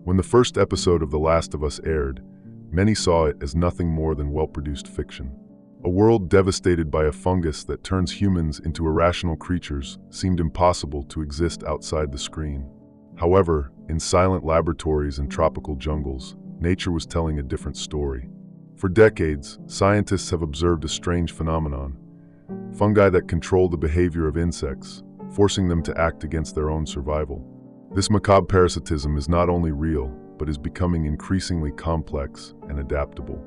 When the first episode of The Last of Us aired, many saw it as nothing more than well-produced fiction. A world devastated by a fungus that turns humans into irrational creatures seemed impossible to exist outside the screen. However, in silent laboratories and tropical jungles, nature was telling a different story. For decades, scientists have observed a strange phenomenon: fungi that control the behavior of insects, forcing them to act against their own survival. This macabre parasitism is not only real, but is becoming increasingly complex and adaptable.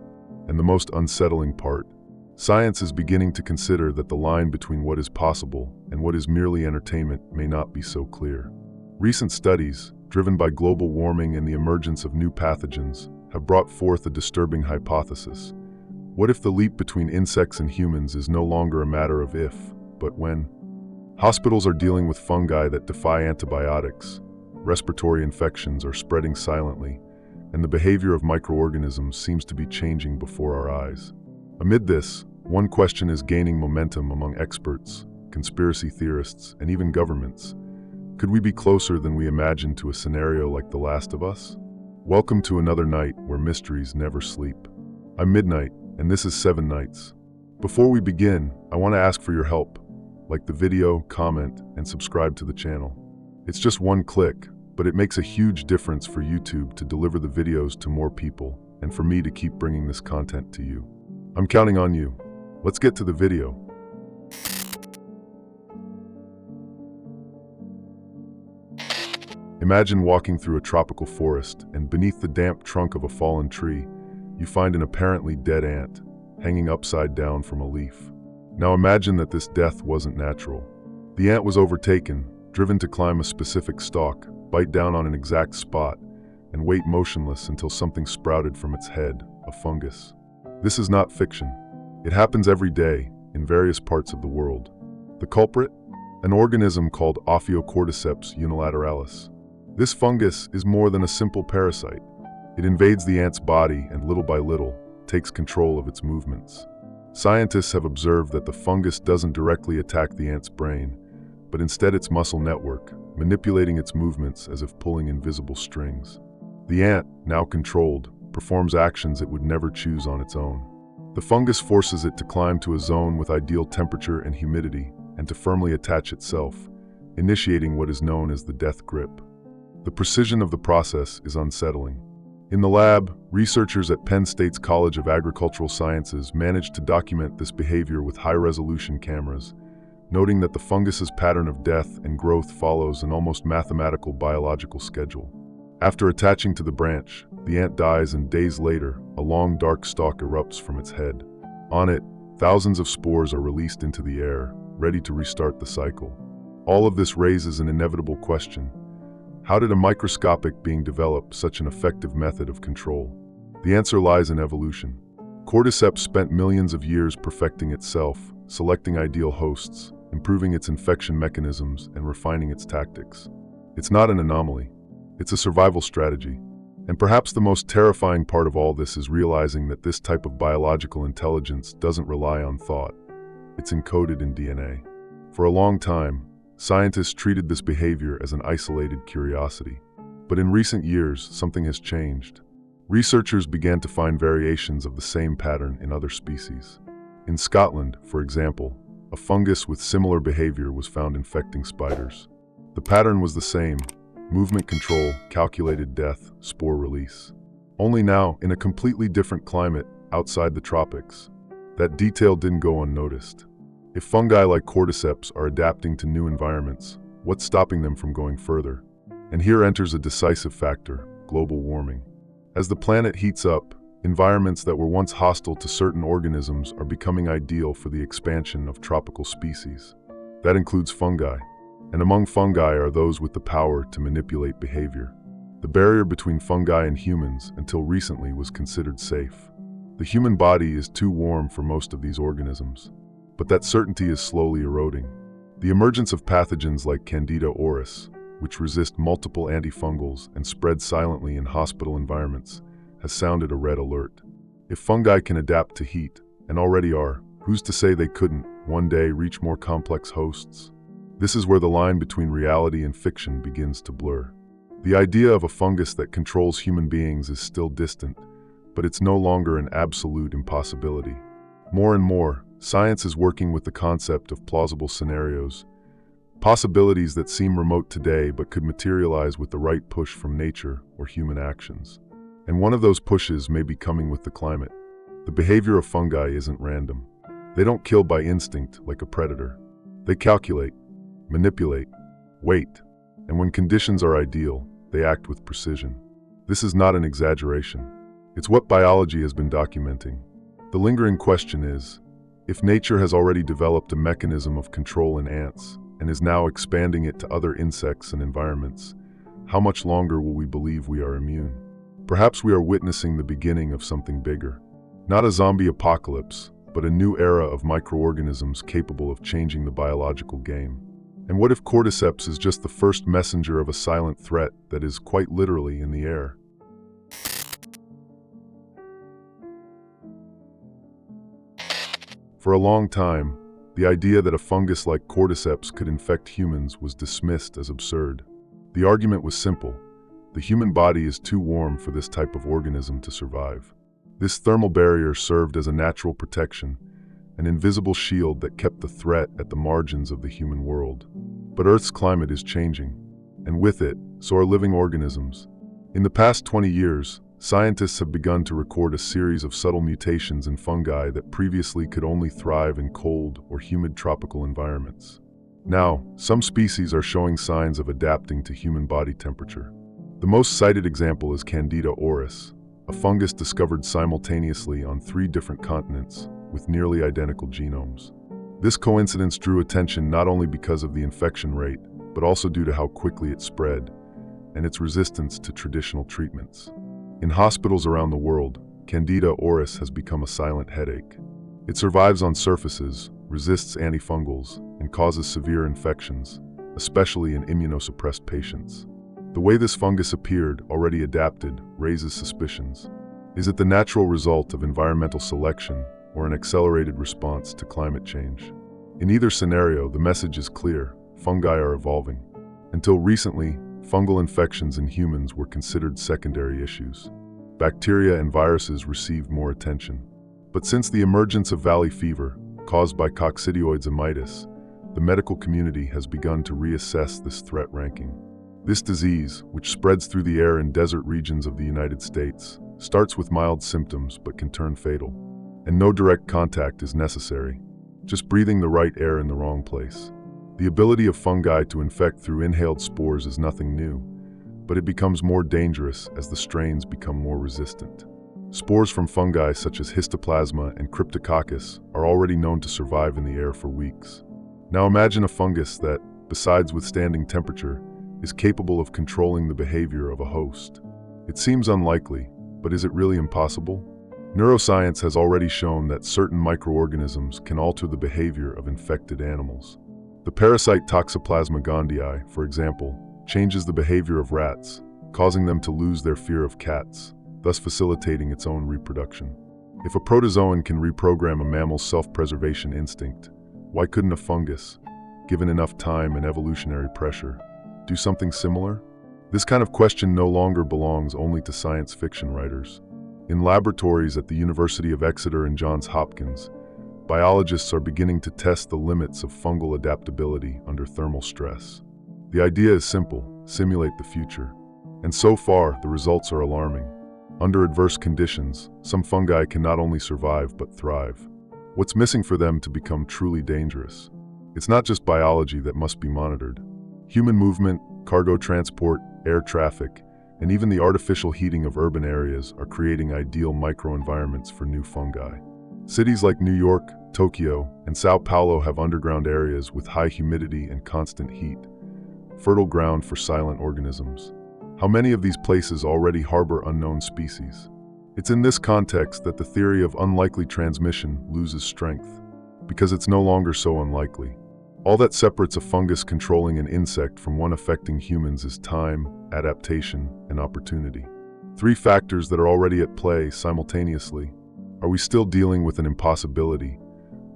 And the most unsettling part: science is beginning to consider that the line between what is possible and what is merely entertainment may not be so clear. Recent studies, driven by global warming and the emergence of new pathogens, have brought forth a disturbing hypothesis. What if the leap between insects and humans is no longer a matter of if, but when? Hospitals are dealing with fungi that defy antibiotics, respiratory infections are spreading silently, and the behavior of microorganisms seems to be changing before our eyes. Amid this, one question is gaining momentum among experts, conspiracy theorists, and even governments. Could we be closer than we imagined to a scenario like The Last of Us? Welcome to another night where mysteries never sleep. I'm Midnight, and this is 7 Nights. Before we begin, I want to ask for your help. Like the video, comment, and subscribe to the channel. It's just one click, but it makes a huge difference for YouTube to deliver the videos to more people, and for me to keep bringing this content to you. I'm counting on you. Let's get to the video. Imagine walking through a tropical forest, and beneath the damp trunk of a fallen tree, you find an apparently dead ant, hanging upside down from a leaf. Now imagine that this death wasn't natural. The ant was overtaken, driven to climb a specific stalk, bite down on an exact spot, and wait motionless until something sprouted from its head, a fungus. This is not fiction. It happens every day, in various parts of the world. The culprit? An organism called Ophiocordyceps unilateralis. This fungus is more than a simple parasite. It invades the ant's body and little by little takes control of its movements. Scientists have observed that the fungus doesn't directly attack the ant's brain, but instead its muscle network, manipulating its movements as if pulling invisible strings. The ant, now controlled, performs actions it would never choose on its own. The fungus forces it to climb to a zone with ideal temperature and humidity, and to firmly attach itself, initiating what is known as the death grip. The precision of the process is unsettling. In the lab, researchers at Penn State's College of Agricultural Sciences managed to document this behavior with high-resolution cameras, noting that the fungus's pattern of death and growth follows an almost mathematical biological schedule. After attaching to the branch, the ant dies, and days later, a long dark stalk erupts from its head. On it, thousands of spores are released into the air, ready to restart the cycle. All of this raises an inevitable question: how did a microscopic being develop such an effective method of control? The answer lies in evolution. Cordyceps spent millions of years perfecting itself, selecting ideal hosts, improving its infection mechanisms, and refining its tactics. It's not an anomaly. It's a survival strategy. And perhaps the most terrifying part of all this is realizing that this type of biological intelligence doesn't rely on thought. It's encoded in DNA. For a long time, scientists treated this behavior as an isolated curiosity. But in recent years, something has changed. Researchers began to find variations of the same pattern in other species. In Scotland, for example, a fungus with similar behavior was found infecting spiders. The pattern was the same: movement control, calculated death, spore release. Only now, in a completely different climate, outside the tropics. That detail didn't go unnoticed. If fungi like cordyceps are adapting to new environments, what's stopping them from going further? And here enters a decisive factor: global warming. As the planet heats up, environments that were once hostile to certain organisms are becoming ideal for the expansion of tropical species. That includes fungi. And among fungi are those with the power to manipulate behavior. The barrier between fungi and humans, until recently, was considered safe. The human body is too warm for most of these organisms. But that certainty is slowly eroding. The emergence of pathogens like Candida auris, which resist multiple antifungals and spread silently in hospital environments, has sounded a red alert. If fungi can adapt to heat, and already are, who's to say they couldn't, one day, reach more complex hosts? This is where the line between reality and fiction begins to blur. The idea of a fungus that controls human beings is still distant, but it's no longer an absolute impossibility. More and more, science is working with the concept of plausible scenarios, possibilities that seem remote today but could materialize with the right push from nature or human actions. And one of those pushes may be coming with the climate. The behavior of fungi isn't random. They don't kill by instinct like a predator. They calculate, manipulate, wait, and when conditions are ideal, they act with precision. This is not an exaggeration. It's what biology has been documenting. The lingering question is, if nature has already developed a mechanism of control in ants and is now expanding it to other insects and environments, how much longer will we believe we are immune? Perhaps we are witnessing the beginning of something bigger. Not a zombie apocalypse, but a new era of microorganisms capable of changing the biological game. And what if cordyceps is just the first messenger of a silent threat that is quite literally in the air? For a long time, the idea that a fungus like cordyceps could infect humans was dismissed as absurd. The argument was simple. The human body is too warm for this type of organism to survive. This thermal barrier served as a natural protection, an invisible shield that kept the threat at the margins of the human world. But Earth's climate is changing, and with it, so are living organisms. In the past 20 years, scientists have begun to record a series of subtle mutations in fungi that previously could only thrive in cold or humid tropical environments. Now, some species are showing signs of adapting to human body temperature. The most cited example is Candida auris, a fungus discovered simultaneously on 3 different continents with nearly identical genomes. This coincidence drew attention not only because of the infection rate, but also due to how quickly it spread and its resistance to traditional treatments. In hospitals around the world, Candida auris has become a silent headache. It survives on surfaces, resists antifungals, and causes severe infections, especially in immunosuppressed patients. The way this fungus appeared, already adapted, raises suspicions. Is it the natural result of environmental selection or an accelerated response to climate change? In either scenario, the message is clear: fungi are evolving. Until recently, fungal infections in humans were considered secondary issues. Bacteria and viruses received more attention. But since the emergence of valley fever, caused by coccidioides mitis, the medical community has begun to reassess this threat ranking. This disease, which spreads through the air in desert regions of the United States, starts with mild symptoms but can turn fatal. And no direct contact is necessary, just breathing the right air in the wrong place. The ability of fungi to infect through inhaled spores is nothing new, but it becomes more dangerous as the strains become more resistant. Spores from fungi such as Histoplasma and Cryptococcus are already known to survive in the air for weeks. Now imagine a fungus that, besides withstanding temperature, is capable of controlling the behavior of a host. It seems unlikely, but is it really impossible? Neuroscience has already shown that certain microorganisms can alter the behavior of infected animals. The parasite Toxoplasma gondii, for example, changes the behavior of rats, causing them to lose their fear of cats, thus facilitating its own reproduction. If a protozoan can reprogram a mammal's self-preservation instinct, why couldn't a fungus, given enough time and evolutionary pressure, do something similar? This kind of question no longer belongs only to science fiction writers. In laboratories at the University of Exeter and Johns Hopkins, biologists are beginning to test the limits of fungal adaptability under thermal stress. The idea is simple: simulate the future. And so far, the results are alarming. Under adverse conditions, some fungi can not only survive but thrive. What's missing for them to become truly dangerous? It's not just biology that must be monitored. Human movement, cargo transport, air traffic, and even the artificial heating of urban areas are creating ideal microenvironments for new fungi. Cities like New York, Tokyo, and Sao Paulo have underground areas with high humidity and constant heat, fertile ground for silent organisms. How many of these places already harbor unknown species? It's in this context that the theory of unlikely transmission loses strength, because it's no longer so unlikely. All that separates a fungus controlling an insect from one affecting humans is time, adaptation, and opportunity. 3 factors that are already at play simultaneously. Are we still dealing with an impossibility,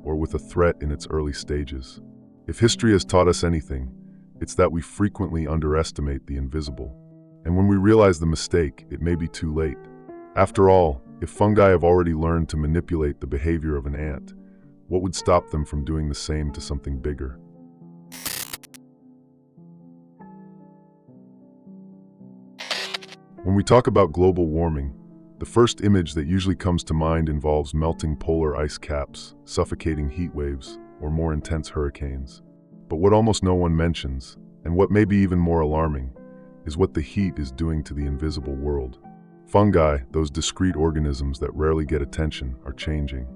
or with a threat in its early stages? If history has taught us anything, it's that we frequently underestimate the invisible. And when we realize the mistake, it may be too late. After all, if fungi have already learned to manipulate the behavior of an ant, what would stop them from doing the same to something bigger? When we talk about global warming, the first image that usually comes to mind involves melting polar ice caps, suffocating heat waves, or more intense hurricanes. But what almost no one mentions, and what may be even more alarming, is what the heat is doing to the invisible world. Fungi, those discrete organisms that rarely get attention, are changing.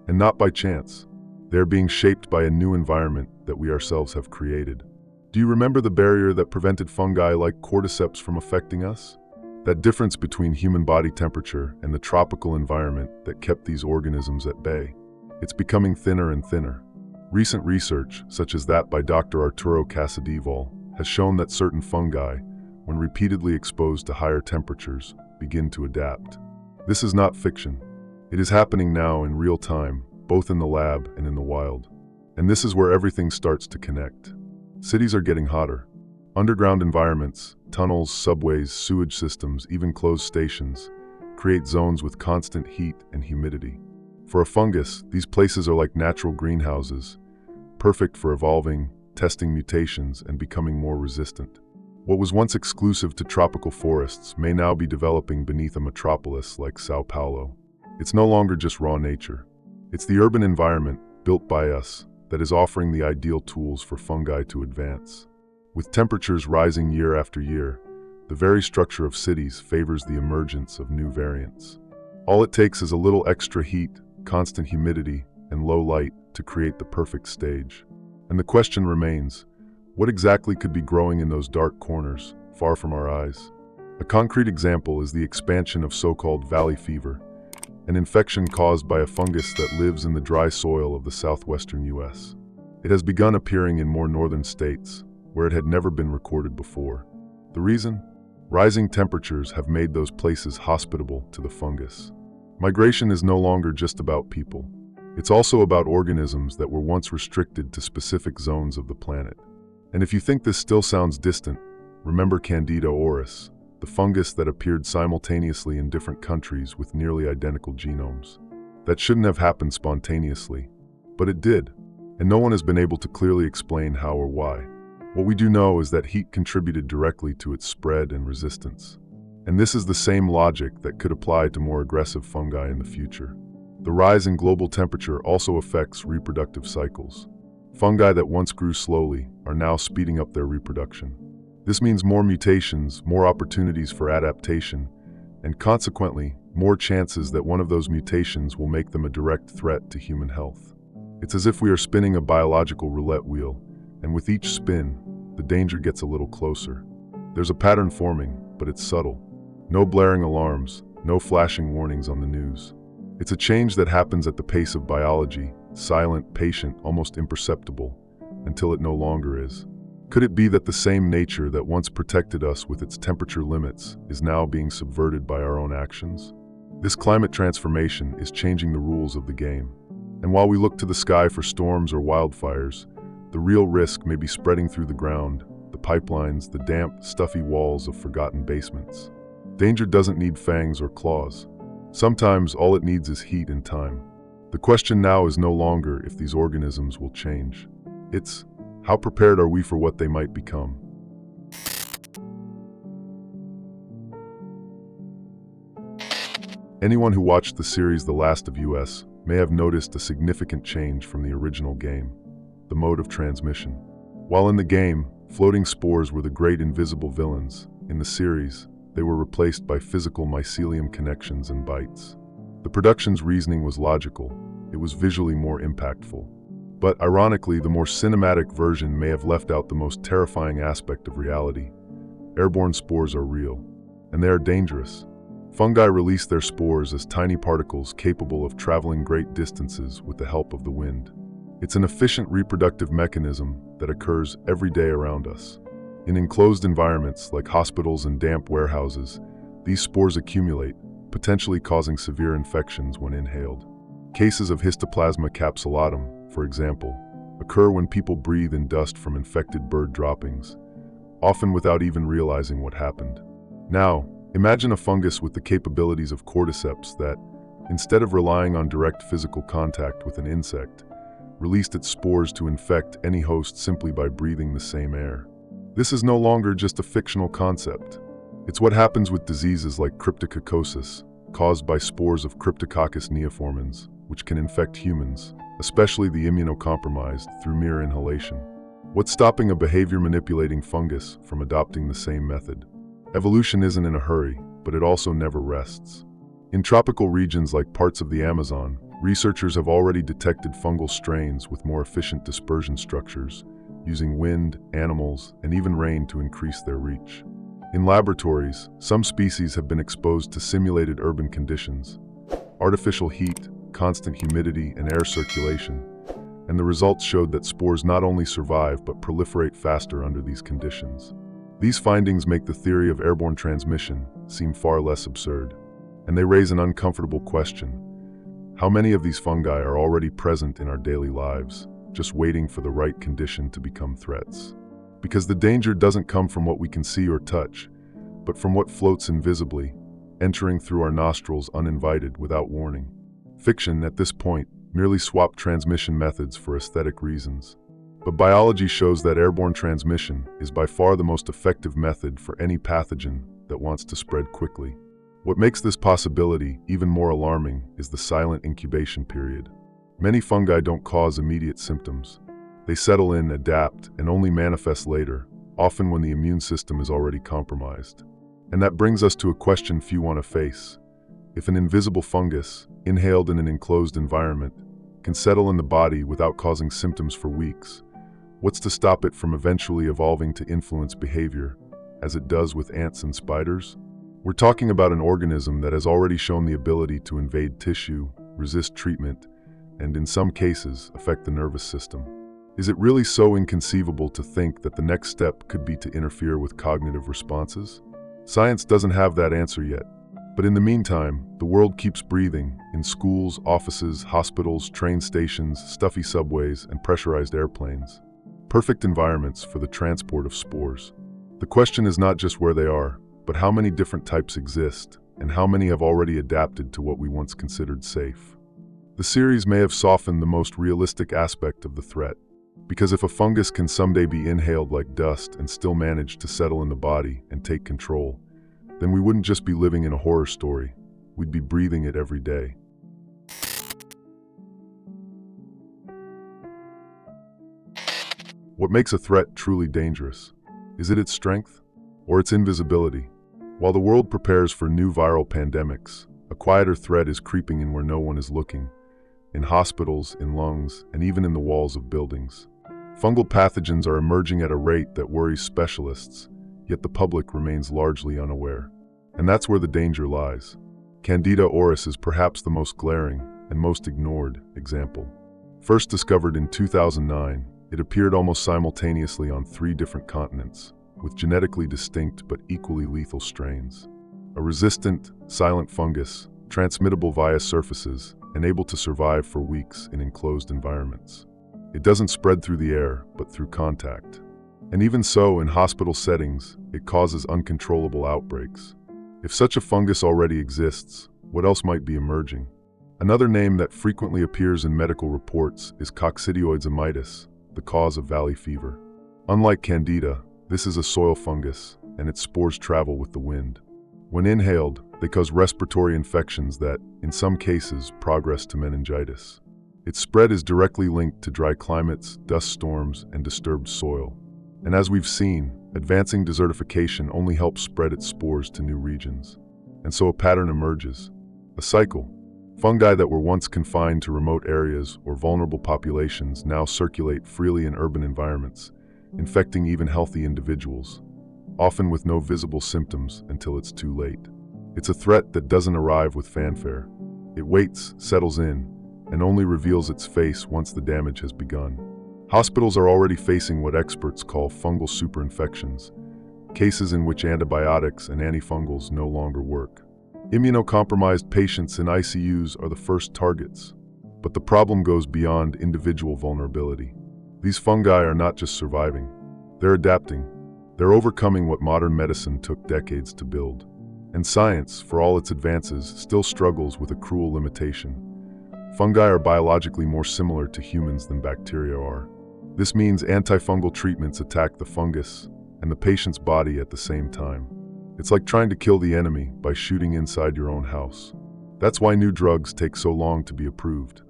And not by chance. They are being shaped by a new environment that we ourselves have created. Do you remember the barrier that prevented fungi like cordyceps from affecting us? That difference between human body temperature and the tropical environment that kept these organisms at bay. It's becoming thinner and thinner. Recent research, such as that by Dr. Arturo Casadevall, has shown that certain fungi, when repeatedly exposed to higher temperatures, begin to adapt. This is not fiction. It is happening now in real time, both in the lab and in the wild. And this is where everything starts to connect. Cities are getting hotter. Underground environments, tunnels, subways, sewage systems, even closed stations, create zones with constant heat and humidity. For a fungus, these places are like natural greenhouses, perfect for evolving, testing mutations, and becoming more resistant. What was once exclusive to tropical forests may now be developing beneath a metropolis like Sao Paulo. It's no longer just raw nature. It's the urban environment, built by us, that is offering the ideal tools for fungi to advance. With temperatures rising year after year, the very structure of cities favors the emergence of new variants. All it takes is a little extra heat, constant humidity, and low light to create the perfect stage. And the question remains, what exactly could be growing in those dark corners, far from our eyes? A concrete example is the expansion of so-called valley fever, an infection caused by a fungus that lives in the dry soil of the southwestern U.S. It has begun appearing in more northern states, where it had never been recorded before. The reason? Rising temperatures have made those places hospitable to the fungus. Migration is no longer just about people. It's also about organisms that were once restricted to specific zones of the planet. And if you think this still sounds distant, remember Candida auris, the fungus that appeared simultaneously in different countries with nearly identical genomes. That shouldn't have happened spontaneously, but it did, and no one has been able to clearly explain how or why. What we do know is that heat contributed directly to its spread and resistance. And this is the same logic that could apply to more aggressive fungi in the future. The rise in global temperature also affects reproductive cycles. Fungi that once grew slowly are now speeding up their reproduction. This means more mutations, more opportunities for adaptation, and consequently, more chances that one of those mutations will make them a direct threat to human health. It's as if we are spinning a biological roulette wheel, and with each spin, the danger gets a little closer. There's a pattern forming, but it's subtle. No blaring alarms, no flashing warnings on the news. It's a change that happens at the pace of biology, silent, patient, almost imperceptible, until it no longer is. Could it be that the same nature that once protected us with its temperature limits is now being subverted by our own actions? This climate transformation is changing the rules of the game. And while we look to the sky for storms or wildfires, the real risk may be spreading through the ground, the pipelines, the damp, stuffy walls of forgotten basements. Danger doesn't need fangs or claws. Sometimes all it needs is heat and time. The question now is no longer if these organisms will change. It's, how prepared are we for what they might become? Anyone who watched the series The Last of Us may have noticed a significant change from the original game: the mode of transmission. While in the game, floating spores were the great invisible villains, in the series, they were replaced by physical mycelium connections and bites. The production's reasoning was logical. It was visually more impactful. But ironically, the more cinematic version may have left out the most terrifying aspect of reality. Airborne spores are real, and they are dangerous. Fungi release their spores as tiny particles capable of traveling great distances with the help of the wind. It's an efficient reproductive mechanism that occurs every day around us. In enclosed environments like hospitals and damp warehouses, these spores accumulate, potentially causing severe infections when inhaled. Cases of Histoplasma capsulatum, for example, occur when people breathe in dust from infected bird droppings, often without even realizing what happened. Now, imagine a fungus with the capabilities of cordyceps that, instead of relying on direct physical contact with an insect, released its spores to infect any host simply by breathing the same air. This is no longer just a fictional concept. It's what happens with diseases like cryptococcosis, caused by spores of Cryptococcus neoformans, which can infect humans, especially the immunocompromised, through mere inhalation. What's stopping a behavior-manipulating fungus from adopting the same method? Evolution isn't in a hurry, but it also never rests. In tropical regions like parts of the Amazon, researchers have already detected fungal strains with more efficient dispersion structures, using wind, animals, and even rain to increase their reach. In laboratories, some species have been exposed to simulated urban conditions, artificial heat, constant humidity, and air circulation, and the results showed that spores not only survive but proliferate faster under these conditions. These findings make the theory of airborne transmission seem far less absurd, and they raise an uncomfortable question. How many of these fungi are already present in our daily lives, just waiting for the right condition to become threats? Because the danger doesn't come from what we can see or touch, but from what floats invisibly, entering through our nostrils uninvited without warning. Fiction, at this point, merely swapped transmission methods for aesthetic reasons. But biology shows that airborne transmission is by far the most effective method for any pathogen that wants to spread quickly. What makes this possibility even more alarming is the silent incubation period. Many fungi don't cause immediate symptoms. They settle in, adapt, and only manifest later, often when the immune system is already compromised. And that brings us to a question few want to face. If an invisible fungus, inhaled in an enclosed environment, can settle in the body without causing symptoms for weeks, what's to stop it from eventually evolving to influence behavior, as it does with ants and spiders? We're talking about an organism that has already shown the ability to invade tissue, resist treatment, and in some cases, affect the nervous system. Is it really so inconceivable to think that the next step could be to interfere with cognitive responses? Science doesn't have that answer yet. But in the meantime, the world keeps breathing in schools, offices, hospitals, train stations, stuffy subways, and pressurized airplanes. Perfect environments for the transport of spores. The question is not just where they are, but how many different types exist, and how many have already adapted to what we once considered safe. The series may have softened the most realistic aspect of the threat, because if a fungus can someday be inhaled like dust and still manage to settle in the body and take control, then we wouldn't just be living in a horror story, we'd be breathing it every day. What makes a threat truly dangerous? Is it its strength, or its invisibility? While the world prepares for new viral pandemics, a quieter threat is creeping in where no one is looking, in hospitals, in lungs, and even in the walls of buildings. Fungal pathogens are emerging at a rate that worries specialists, yet the public remains largely unaware. And that's where the danger lies. Candida auris is perhaps the most glaring and most ignored example. First discovered in 2009, it appeared almost simultaneously on 3 different continents, with genetically distinct but equally lethal strains. A resistant, silent fungus, transmittable via surfaces, and able to survive for weeks in enclosed environments. It doesn't spread through the air, but through contact. And even so, in hospital settings, it causes uncontrollable outbreaks. If such a fungus already exists, what else might be emerging? Another name that frequently appears in medical reports is Coccidioides immitis, the cause of valley fever. Unlike Candida, this is a soil fungus, and its spores travel with the wind. When inhaled, they cause respiratory infections that, in some cases, progress to meningitis. Its spread is directly linked to dry climates, dust storms, and disturbed soil. And as we've seen, advancing desertification only helps spread its spores to new regions. And so a pattern emerges. A cycle. Fungi that were once confined to remote areas or vulnerable populations now circulate freely in urban environments, infecting even healthy individuals, often with no visible symptoms until it's too late. It's a threat that doesn't arrive with fanfare. It waits, settles in, and only reveals its face once the damage has begun. Hospitals are already facing what experts call fungal superinfections, cases in which antibiotics and antifungals no longer work. Immunocompromised patients in ICUs are the first targets. But the problem goes beyond individual vulnerability. These fungi are not just surviving, they're adapting. They're overcoming what modern medicine took decades to build. And science, for all its advances, still struggles with a cruel limitation. Fungi are biologically more similar to humans than bacteria are. This means antifungal treatments attack the fungus and the patient's body at the same time. It's like trying to kill the enemy by shooting inside your own house. That's why new drugs take so long to be approved.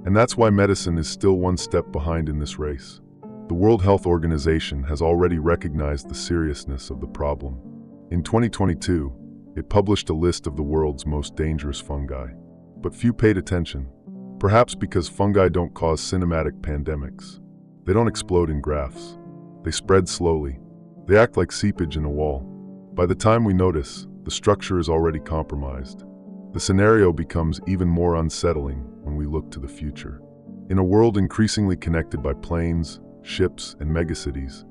And that's why medicine is still one step behind in this race. The World Health Organization has already recognized the seriousness of the problem. In 2022, it published a list of the world's most dangerous fungi. But few paid attention, perhaps because fungi don't cause cinematic pandemics. They don't explode in graphs. They spread slowly. They act like seepage in a wall. By the time we notice, the structure is already compromised. The scenario becomes even more unsettling when we look to the future. In a world increasingly connected by planes, ships, and megacities,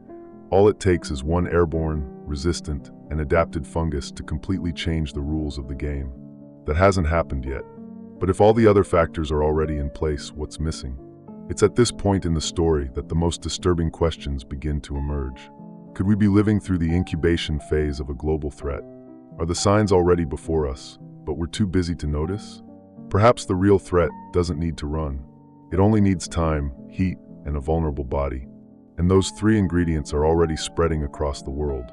all it takes is one airborne, resistant, and adapted fungus to completely change the rules of the game. That hasn't happened yet. But if all the other factors are already in place, what's missing? It's at this point in the story that the most disturbing questions begin to emerge. Could we be living through the incubation phase of a global threat? Are the signs already before us, but we're too busy to notice? Perhaps the real threat doesn't need to run. It only needs time, heat, and a vulnerable body. And those three ingredients are already spreading across the world.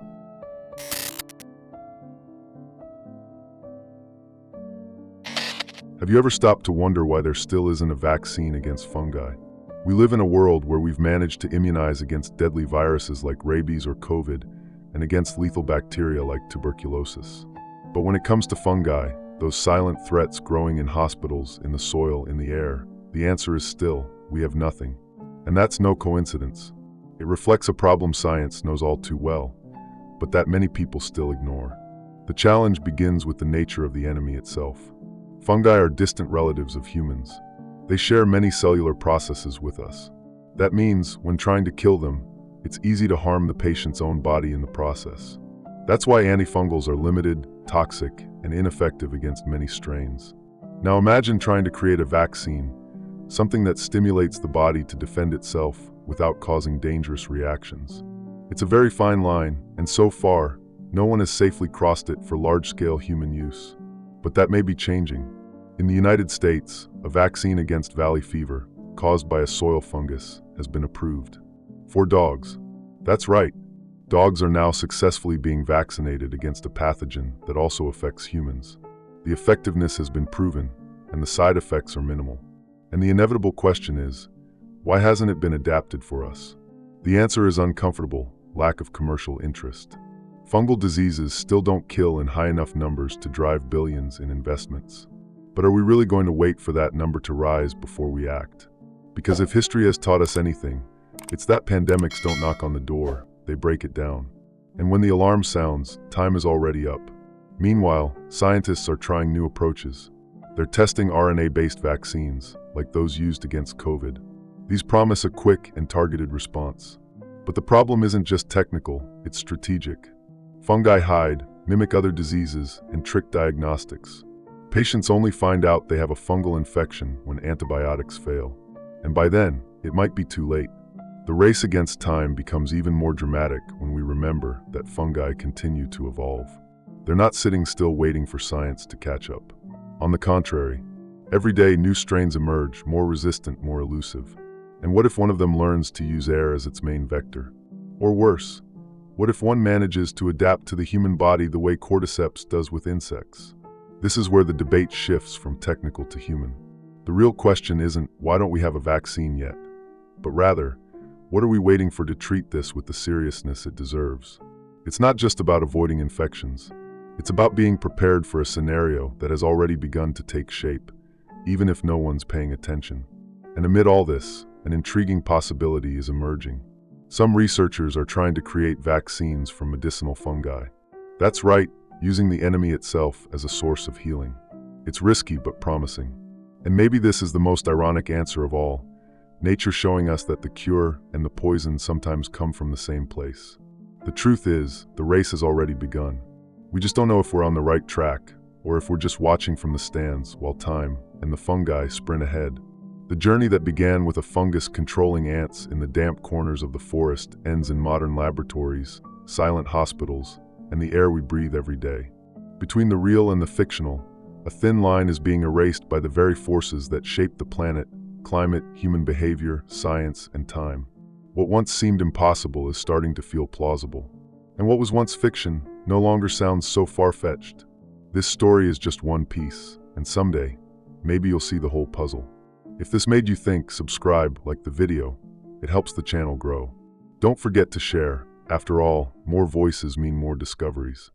Have you ever stopped to wonder why there still isn't a vaccine against fungi? We live in a world where we've managed to immunize against deadly viruses like rabies or COVID, and against lethal bacteria like tuberculosis. But when it comes to fungi, those silent threats growing in hospitals, in the soil, in the air, the answer is still, we have nothing. And that's no coincidence. It reflects a problem science knows all too well, but that many people still ignore. The challenge begins with the nature of the enemy itself. Fungi are distant relatives of humans. They share many cellular processes with us. That means, when trying to kill them, it's easy to harm the patient's own body in the process. That's why antifungals are limited, toxic, and ineffective against many strains. Now imagine trying to create a vaccine, something that stimulates the body to defend itself without causing dangerous reactions. It's a very fine line, and so far, no one has safely crossed it for large-scale human use. But that may be changing. In the United States, a vaccine against valley fever, caused by a soil fungus, has been approved. For dogs. That's right. Dogs are now successfully being vaccinated against a pathogen that also affects humans. The effectiveness has been proven, and the side effects are minimal. And the inevitable question is, why hasn't it been adapted for us? The answer is uncomfortable: lack of commercial interest. Fungal diseases still don't kill in high enough numbers to drive billions in investments. But are we really going to wait for that number to rise before we act? Because if history has taught us anything, it's that pandemics don't knock on the door, they break it down. And when the alarm sounds, time is already up. Meanwhile, scientists are trying new approaches. They're testing RNA-based vaccines, like those used against COVID. These promise a quick and targeted response. But the problem isn't just technical, it's strategic. Fungi hide, mimic other diseases, and trick diagnostics. Patients only find out they have a fungal infection when antibiotics fail. And by then, it might be too late. The race against time becomes even more dramatic when we remember that fungi continue to evolve. They're not sitting still waiting for science to catch up. On the contrary, every day new strains emerge, more resistant, more elusive. And what if one of them learns to use air as its main vector? Or worse, what if one manages to adapt to the human body the way cordyceps does with insects? This is where the debate shifts from technical to human. The real question isn't, why don't we have a vaccine yet? But rather, what are we waiting for to treat this with the seriousness it deserves? It's not just about avoiding infections. It's about being prepared for a scenario that has already begun to take shape, even if no one's paying attention. And amid all this, an intriguing possibility is emerging. Some researchers are trying to create vaccines from medicinal fungi. That's right, using the enemy itself as a source of healing. It's risky but promising. And maybe this is the most ironic answer of all. Nature showing us that the cure and the poison sometimes come from the same place. The truth is, the race has already begun. We just don't know if we're on the right track, or if we're just watching from the stands while time and the fungi sprint ahead. The journey that began with a fungus controlling ants in the damp corners of the forest ends in modern laboratories, silent hospitals, and the air we breathe every day. Between the real and the fictional, a thin line is being erased by the very forces that shape the planet: climate, human behavior, science, and time. What once seemed impossible is starting to feel plausible. And what was once fiction no longer sounds so far-fetched. This story is just one piece, and someday, maybe you'll see the whole puzzle. If this made you think, subscribe, like the video. It helps the channel grow. Don't forget to share. After all, more voices mean more discoveries.